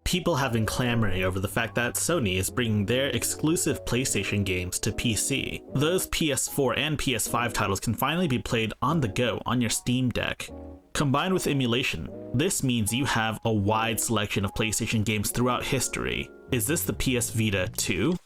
People have been clamoring over the fact that Sony is bringing their exclusive PlayStation games to PC. Those PS4 and PS5 titles can finally be played on the go on your Steam Deck. Combined with emulation, this means you have a wide selection of PlayStation games throughout history. Is this the PS Vita 2?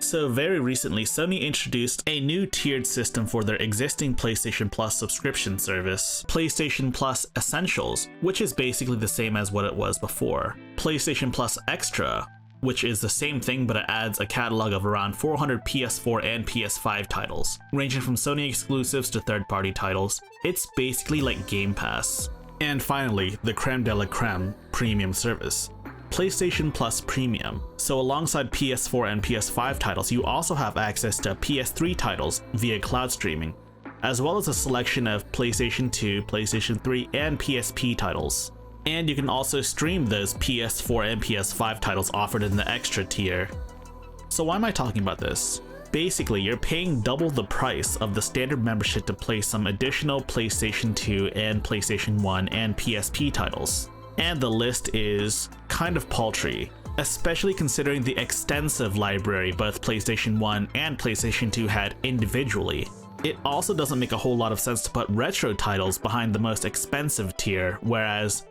So very recently, Sony introduced a new tiered system for their existing PlayStation Plus subscription service, PlayStation Plus Essentials, which is basically the same as what it was before. PlayStation Plus Extra, which is the same thing but it adds a catalog of around 400 PS4 and PS5 titles, ranging from Sony exclusives to third-party titles. It's basically like Game Pass. And finally, the creme de la creme premium service, PlayStation Plus Premium. So alongside PS4 and PS5 titles, you also have access to PS3 titles via cloud streaming, as well as a selection of PlayStation 2, PlayStation 3, and PSP titles. And you can also stream those PS4 and PS5 titles offered in the extra tier. So why am I talking about this? Basically, you're paying double the price of the standard membership to play some additional PlayStation 2 and PlayStation 1 and PSP titles. And the list is kind of paltry, especially considering the extensive library both PlayStation 1 and PlayStation 2 had individually. It also doesn't make a whole lot of sense to put retro titles behind the most expensive tier, whereas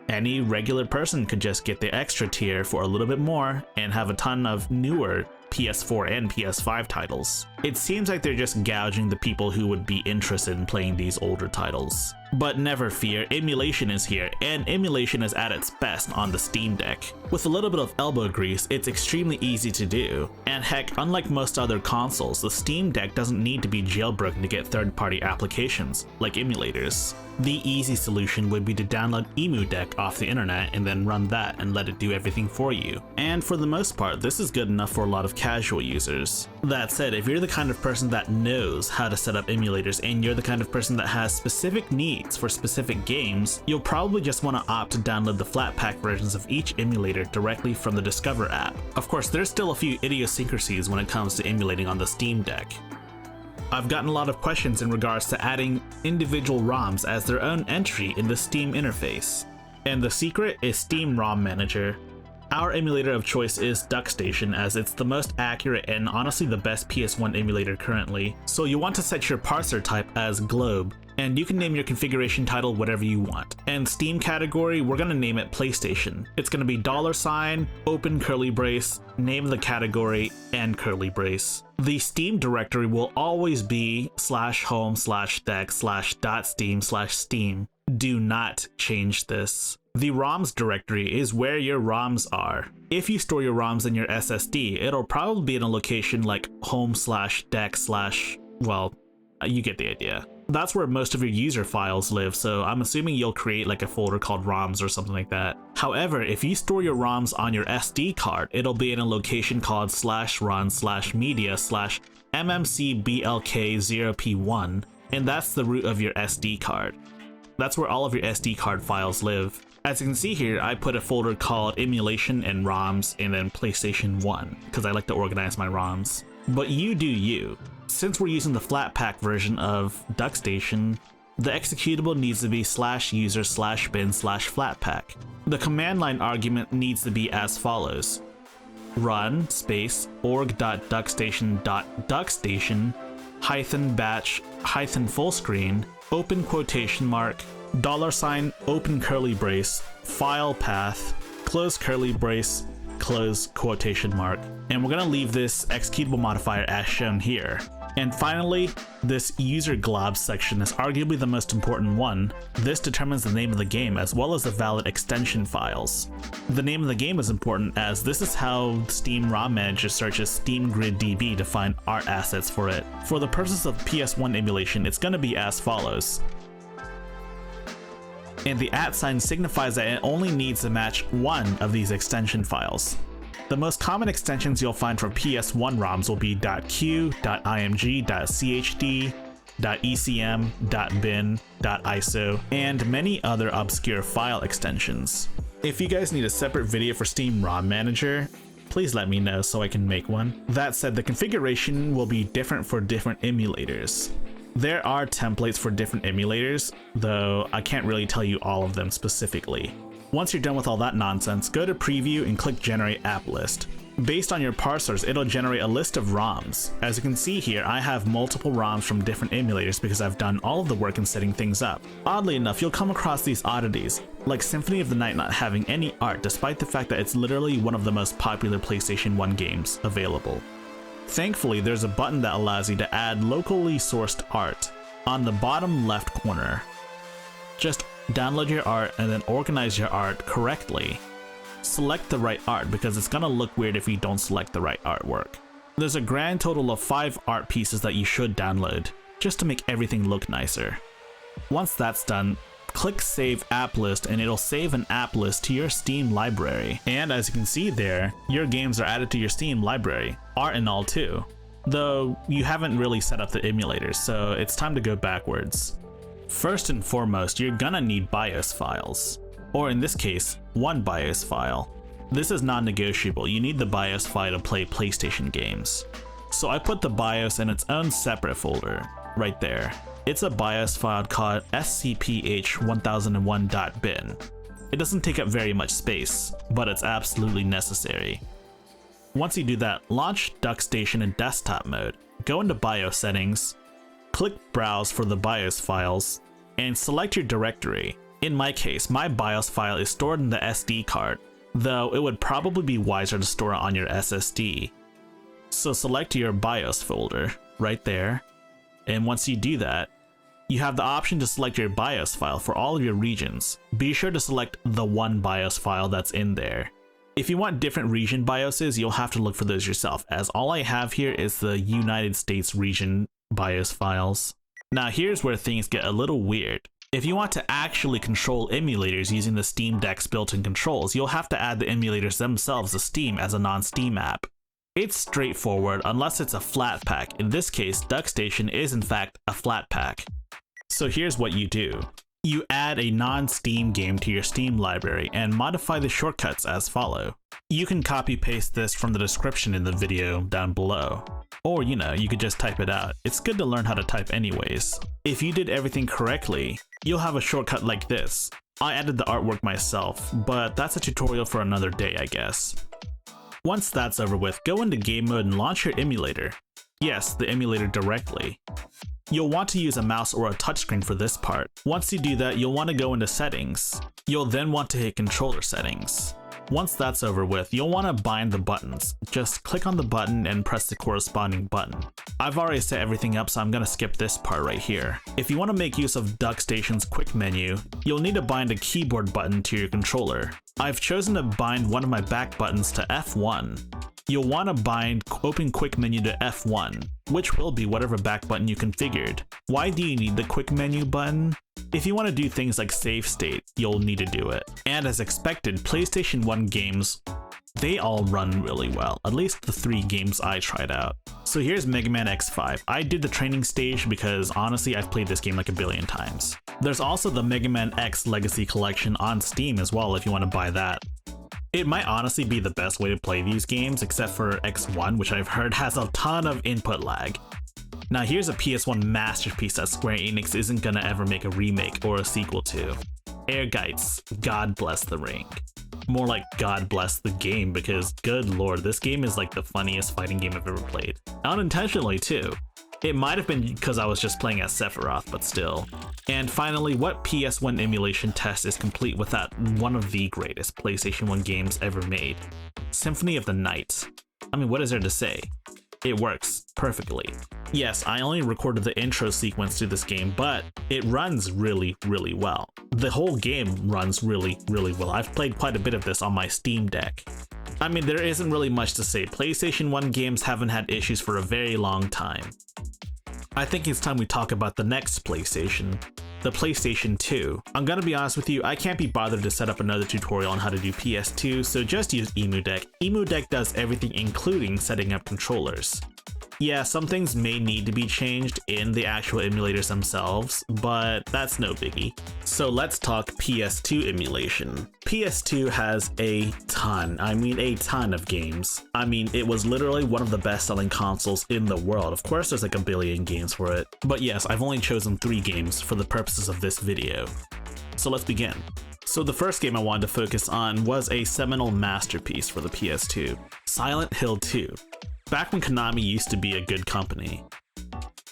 any regular person could just get the extra tier for a little bit more and have a ton of newer PS4 and PS5 titles. It seems like they're just gouging the people who would be interested in playing these older titles. But never fear, emulation is here, and emulation is at its best on the Steam Deck. With a little bit of elbow grease, it's extremely easy to do. And heck, unlike most other consoles, the Steam Deck doesn't need to be jailbroken to get third-party applications, like emulators. The easy solution would be to download EmuDeck off the internet and then run that and let it do everything for you. And for the most part, this is good enough for a lot of casual users. That said, if you're the kind of person that knows how to set up emulators and you're the kind of person that has specific needs for specific games, you'll probably just want to opt to download the flat pack versions of each emulator directly from the Discover app. Of course, there's still a few idiosyncrasies when it comes to emulating on the Steam Deck. I've gotten a lot of questions in regards to adding individual ROMs as their own entry in the Steam interface. And the secret is Steam ROM Manager. Our emulator of choice is DuckStation, as it's the most accurate and honestly the best PS1 emulator currently. So you want to set your parser type as Globe, and you can name your configuration title whatever you want. And Steam category, we're gonna name it PlayStation. It's gonna be $, open curly brace, name of the category, and curly brace. The Steam directory will always be /home/deck/.steam/steam. Do not change this. The ROMs directory is where your ROMs are. If you store your ROMs in your SSD, it'll probably be in a location like home/deck/ well, you get the idea. That's where most of your user files live, so I'm assuming you'll create like a folder called ROMs or something like that. However, if you store your ROMs on your SD card, it'll be in a location called /run/media/mmcblk0p1, and that's the root of your SD card. That's where all of your SD card files live. As you can see here, I put a folder called Emulation and ROMs and then PlayStation 1, because I like to organize my ROMs. But you do you. Since we're using the Flatpak version of DuckStation, the executable needs to be /user/bin/flatpak. The command line argument needs to be as follows: run space org.duckstation.duckstation -batch -fullscreen open quotation mark $ open curly brace file path close curly brace close quotation mark. And we're gonna leave this executable modifier as shown here. And finally, this user glob section is arguably the most important one. This determines the name of the game as well as the valid extension files. The name of the game is important as this is how Steam ROM Manager searches Steam Grid DB to find art assets for it. For the purposes of PS1 emulation, it's going to be as follows. And the @ sign signifies that it only needs to match one of these extension files. The most common extensions you'll find for PS1 ROMs will be .q, .img, .chd, .ecm, .bin, .iso, and many other obscure file extensions. If you guys need a separate video for Steam ROM Manager, please let me know so I can make one. That said, the configuration will be different for different emulators. There are templates for different emulators, though I can't really tell you all of them specifically. Once you're done with all that nonsense, go to Preview and click Generate App List. Based on your parsers, it'll generate a list of ROMs. As you can see here, I have multiple ROMs from different emulators because I've done all of the work in setting things up. Oddly enough, you'll come across these oddities, like Symphony of the Night not having any art despite the fact that it's literally one of the most popular PlayStation 1 games available. Thankfully, there's a button that allows you to add locally sourced art on the bottom left corner. Just download your art and then organize your art correctly. Select the right art because it's gonna look weird if you don't select the right artwork. There's a grand total of 5 art pieces that you should download, just to make everything look nicer. Once that's done, click Save App List and it'll save an app list to your Steam library. And as you can see there, your games are added to your Steam library, art and all too. Though you haven't really set up the emulator, so it's time to go backwards. First and foremost, you're gonna need BIOS files. Or in this case, one BIOS file. This is non-negotiable, you need the BIOS file to play PlayStation games. So I put the BIOS in its own separate folder, right there. It's a BIOS file called scph1001.bin. It doesn't take up very much space, but it's absolutely necessary. Once you do that, launch DuckStation in desktop mode, go into BIOS settings, click Browse for the BIOS files, and select your directory. In my case, my BIOS file is stored in the SD card, though it would probably be wiser to store it on your SSD. So select your BIOS folder, right there, and once you do that, you have the option to select your BIOS file for all of your regions. Be sure to select the one BIOS file that's in there. If you want different region BIOSes, you'll have to look for those yourself, as all I have here is the United States region BIOS files. Now here's where things get a little weird. If you want to actually control emulators using the Steam Deck's built-in controls, you'll have to add the emulators themselves to Steam as a non-Steam app. It's straightforward unless it's a flat pack. In this case, DuckStation is in fact a flat pack. So here's what you do. You add a non-Steam game to your Steam library and modify the shortcuts as follow. You can copy-paste this from the description in the video down below. Or, you could just type it out. It's good to learn how to type anyways. If you did everything correctly, you'll have a shortcut like this. I added the artwork myself, but that's a tutorial for another day, I guess. Once that's over with, go into game mode and launch your emulator. Yes, the emulator directly. You'll want to use a mouse or a touchscreen for this part. Once you do that, you'll want to go into settings. You'll then want to hit controller settings. Once that's over with, you'll want to bind the buttons. Just click on the button and press the corresponding button. I've already set everything up, so I'm gonna skip this part right here. If you want to make use of DuckStation's quick menu, you'll need to bind a keyboard button to your controller. I've chosen to bind one of my back buttons to F1. You'll want to bind Open Quick Menu to F1, which will be whatever back button you configured. Why do you need the Quick Menu button? If you want to do things like save state, you'll need to do it. And as expected, PlayStation 1 games, they all run really well, at least the 3 games I tried out. So here's Mega Man X5. I did the training stage because honestly I've played this game like a billion times. There's also the Mega Man X Legacy Collection on Steam as well if you want to buy that. It might honestly be the best way to play these games, except for X1, which I've heard has a ton of input lag. Now here's a PS1 masterpiece that Square Enix isn't gonna ever make a remake or a sequel to. Airgites, God Bless the Ring. More like God Bless the Game, because good lord, this game is like the funniest fighting game I've ever played. Unintentionally too. It might have been because I was just playing as Sephiroth, but still. And finally, what PS1 emulation test is complete without one of the greatest PlayStation 1 games ever made? Symphony of the Night. I mean, what is there to say? It works perfectly. Yes, I only recorded the intro sequence to this game, but it runs really, really well. The whole game runs really, really well. I've played quite a bit of this on my Steam Deck. I mean, there isn't really much to say. PlayStation 1 games haven't had issues for a very long time. I think it's time we talk about the next PlayStation, the PlayStation 2. I'm gonna be honest with you, I can't be bothered to set up another tutorial on how to do PS2, so just use EmuDeck. EmuDeck does everything including setting up controllers. Yeah, some things may need to be changed in the actual emulators themselves, but that's no biggie. So let's talk PS2 emulation. PS2 has a ton of games. I mean, it was literally one of the best-selling consoles in the world. Of course, there's like a billion games for it. But yes, I've only chosen 3 games for the purposes of this video. So let's begin. So the first game I wanted to focus on was a seminal masterpiece for the PS2, Silent Hill 2. Back when Konami used to be a good company.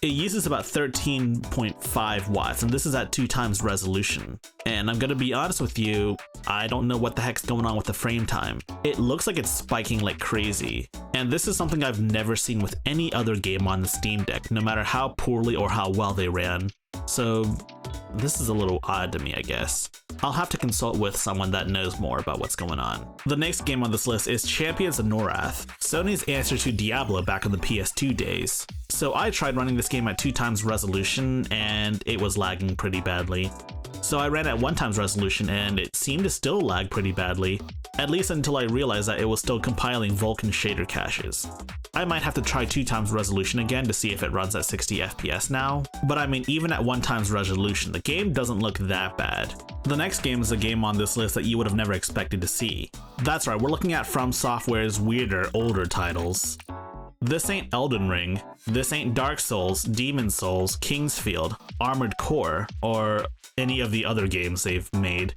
It uses about 13.5 watts, and this is at 2x resolution. And I'm gonna be honest with you, I don't know what the heck's going on with the frame time. It looks like it's spiking like crazy. And this is something I've never seen with any other game on the Steam Deck, no matter how poorly or how well they ran. So this is a little odd to me, I guess. I'll have to consult with someone that knows more about what's going on. The next game on this list is Champions of Norath, Sony's answer to Diablo back in the PS2 days. So I tried running this game at 2x resolution and it was lagging pretty badly. So I ran at 1x resolution and it seemed to still lag pretty badly, at least until I realized that it was still compiling Vulkan shader caches. I might have to try 2x resolution again to see if it runs at 60 FPS now, but I mean, even at 1x resolution, the game doesn't look that bad. The next game is a game on this list that you would have never expected to see. That's right, we're looking at From Software's weirder, older titles. This ain't Elden Ring, this ain't Dark Souls, Demon Souls, Kingsfield, Armored Core, or any of the other games they've made.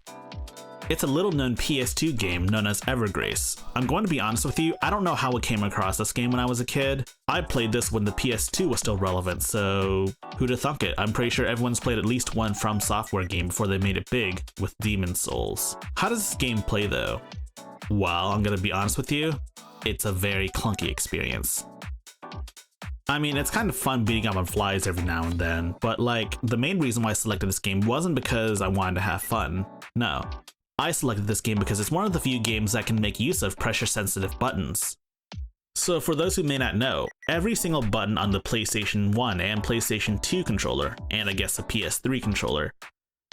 It's a little-known PS2 game known as Evergrace. I'm going to be honest with you, I don't know how I came across this game when I was a kid. I played this when the PS2 was still relevant, so who'd have thunk it? I'm pretty sure everyone's played at least one From Software game before they made it big with Demon Souls. How does this game play though? Well, I'm gonna be honest with you, it's a very clunky experience. I mean, it's kind of fun beating up on flies every now and then, but like, the main reason why I selected this game wasn't because I wanted to have fun. No. I selected this game because it's one of the few games that can make use of pressure-sensitive buttons. So for those who may not know, every single button on the PlayStation 1 and PlayStation 2 controller, and I guess the PS3 controller,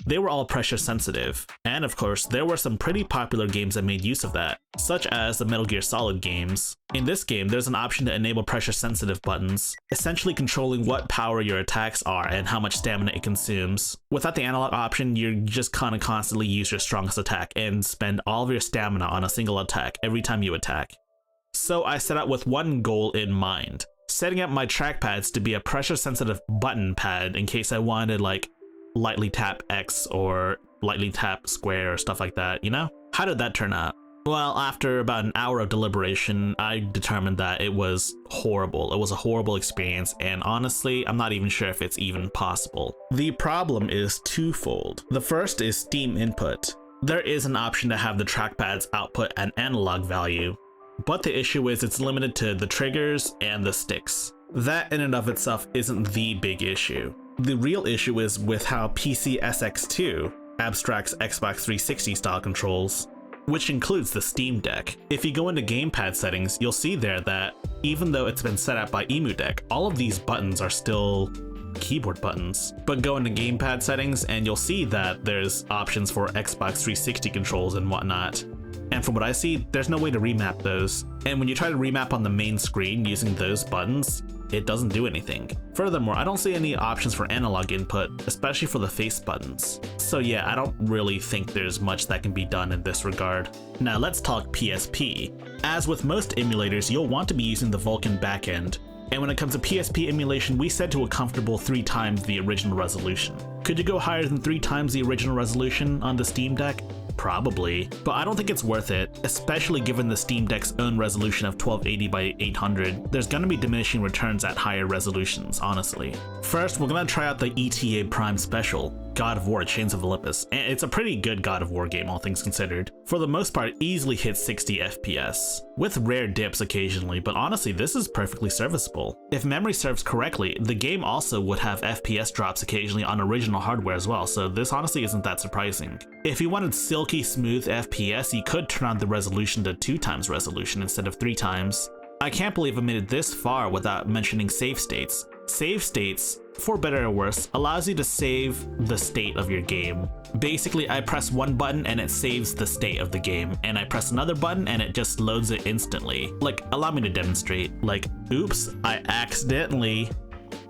they were all pressure sensitive. And of course, there were some pretty popular games that made use of that, such as the Metal Gear Solid games. In this game, there's an option to enable pressure sensitive buttons, essentially controlling what power your attacks are and how much stamina it consumes. Without the analog option, you just kind of constantly use your strongest attack and spend all of your stamina on a single attack every time you attack. So I set out with one goal in mind, setting up my trackpads to be a pressure sensitive button pad in case I wanted like lightly tap X or lightly tap square or stuff like that, you know? How did that turn out? Well, after about an hour of deliberation, I determined that it was horrible. It was a horrible experience, and honestly, I'm not even sure if it's even possible. The problem is twofold. The first is Steam input. There is an option to have the trackpads output an analog value, but the issue is it's limited to the triggers and the sticks. That in and of itself isn't the big issue. The real issue is with how PCSX2 abstracts Xbox 360 style controls, which includes the Steam Deck. If you go into gamepad settings, you'll see there that even though it's been set up by EmuDeck, all of these buttons are still keyboard buttons. But go into gamepad settings and you'll see that there's options for Xbox 360 controls and whatnot. And from what I see, there's no way to remap those. And when you try to remap on the main screen using those buttons, it doesn't do anything. Furthermore, I don't see any options for analog input, especially for the face buttons. So yeah, I don't really think there's much that can be done in this regard. Now let's talk PSP. As with most emulators, you'll want to be using the Vulkan backend. And when it comes to PSP emulation, we set to a comfortable 3x the original resolution. Could you go higher than 3x the original resolution on the Steam Deck? Probably, but I don't think it's worth it, especially given the Steam Deck's own resolution of 1280 by 800. There's gonna be diminishing returns at higher resolutions, honestly. First, we're gonna try out the ETA Prime Special, God of War Chains of Olympus, and it's a pretty good God of War game, all things considered. For the most part, it easily hits 60 FPS, with rare dips occasionally, but honestly, this is perfectly serviceable. If memory serves correctly, the game also would have FPS drops occasionally on original hardware as well, so this honestly isn't that surprising. If you wanted silky smooth FPS, you could turn on the resolution to 2x resolution instead of 3x. I can't believe I made it this far without mentioning save states. Save states, for better or worse, allows you to save the state of your game. Basically, I press one button and it saves the state of the game, and I press another button and it just loads it instantly. Like, allow me to demonstrate. Like, oops, I accidentally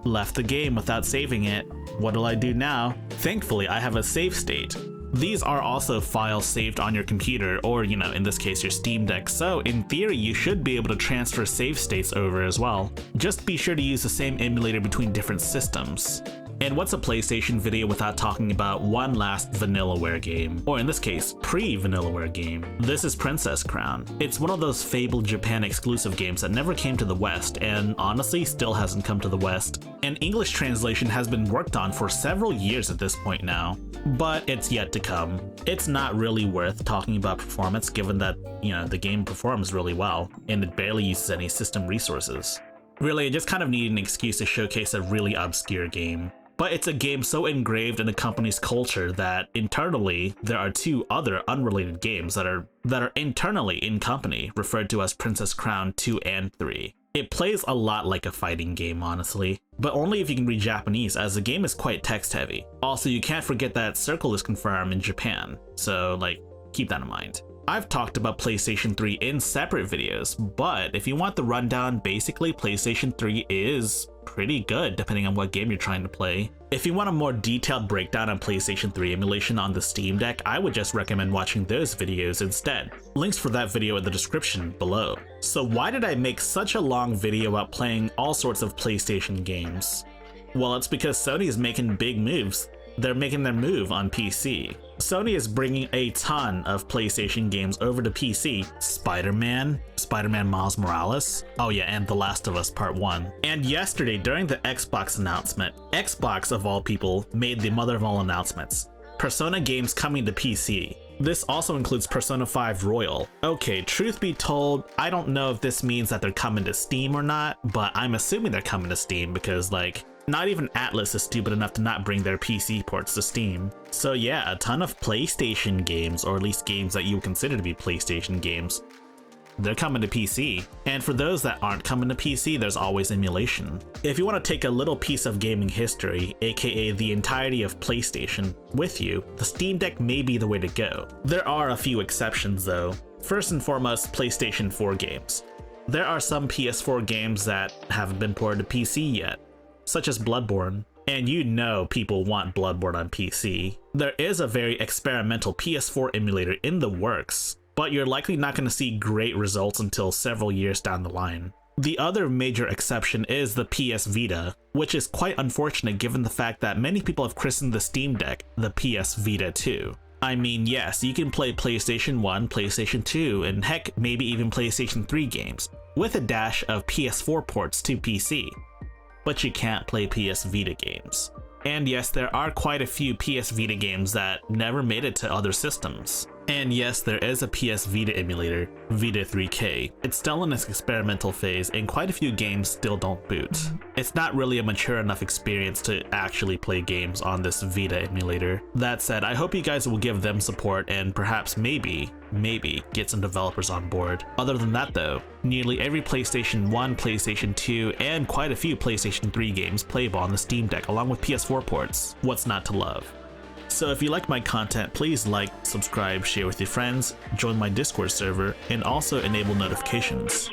left the game without saving it. What do I do now? Thankfully, I have a save state. These are also files saved on your computer, or, you know, in this case, your Steam Deck, so in theory, you should be able to transfer save states over as well. Just be sure to use the same emulator between different systems. And what's a PlayStation video without talking about one last Vanillaware game, or in this case, pre-Vanillaware game? This is Princess Crown. It's one of those fabled Japan exclusive games that never came to the West, and honestly still hasn't come to the West. An English translation has been worked on for several years at this point now, but it's yet to come. It's not really worth talking about performance given that, you know, the game performs really well, and it barely uses any system resources. Really, I just kind of need an excuse to showcase a really obscure game. But it's a game so engraved in the company's culture that internally there are two other unrelated games that are internally in company, referred to as Princess Crown 2 and 3. It plays a lot like a fighting game, honestly, but only if you can read Japanese, as the game is quite text heavy. Also, you can't forget that Circle is confirmed in Japan, so like, keep that in mind. I've talked about PlayStation 3 in separate videos, but if you want the rundown, basically PlayStation 3 is pretty good depending on what game you're trying to play. If you want a more detailed breakdown on PlayStation 3 emulation on the Steam Deck, I would just recommend watching those videos instead. Links for that video in the description below. So why did I make such a long video about playing all sorts of PlayStation games? Well, it's because Sony is making big moves. They're making their move on PC. Sony is bringing a ton of PlayStation games over to PC. Spider-Man Miles Morales, oh yeah, and The Last of Us Part 1. And yesterday, during the Xbox announcement, Xbox of all people made the mother of all announcements. Persona games coming to PC. This also includes Persona 5 Royal. Okay, truth be told, I don't know if this means that they're coming to Steam or not, but I'm assuming they're coming to Steam because, like, not even Atlas is stupid enough to not bring their PC ports to Steam. So yeah, a ton of PlayStation games, or at least games that you would consider to be PlayStation games, they're coming to PC. And for those that aren't coming to PC, there's always emulation. If you want to take a little piece of gaming history, aka the entirety of PlayStation, with you, the Steam Deck may be the way to go. There are a few exceptions though. First and foremost, PlayStation 4 games. There are some PS4 games that haven't been ported to PC yet, such as Bloodborne, and you know people want Bloodborne on PC. There is a very experimental PS4 emulator in the works, but you're likely not going to see great results until several years down the line. The other major exception is the PS Vita, which is quite unfortunate given the fact that many people have christened the Steam Deck the PS Vita 2. I mean, yes, you can play PlayStation 1, PlayStation 2, and heck, maybe even PlayStation 3 games, with a dash of PS4 ports to PC. But you can't play PS Vita games. And yes, there are quite a few PS Vita games that never made it to other systems. And yes, there is a PS Vita emulator, Vita 3K. It's still in its experimental phase, and quite a few games still don't boot. It's not really a mature enough experience to actually play games on this Vita emulator. That said, I hope you guys will give them support and perhaps maybe get some developers on board. Other than that though, nearly every PlayStation 1, PlayStation 2, and quite a few PlayStation 3 games playable on the Steam Deck along with PS4 ports. What's not to love? So if you like my content, please like, subscribe, share with your friends, join my Discord server, and also enable notifications.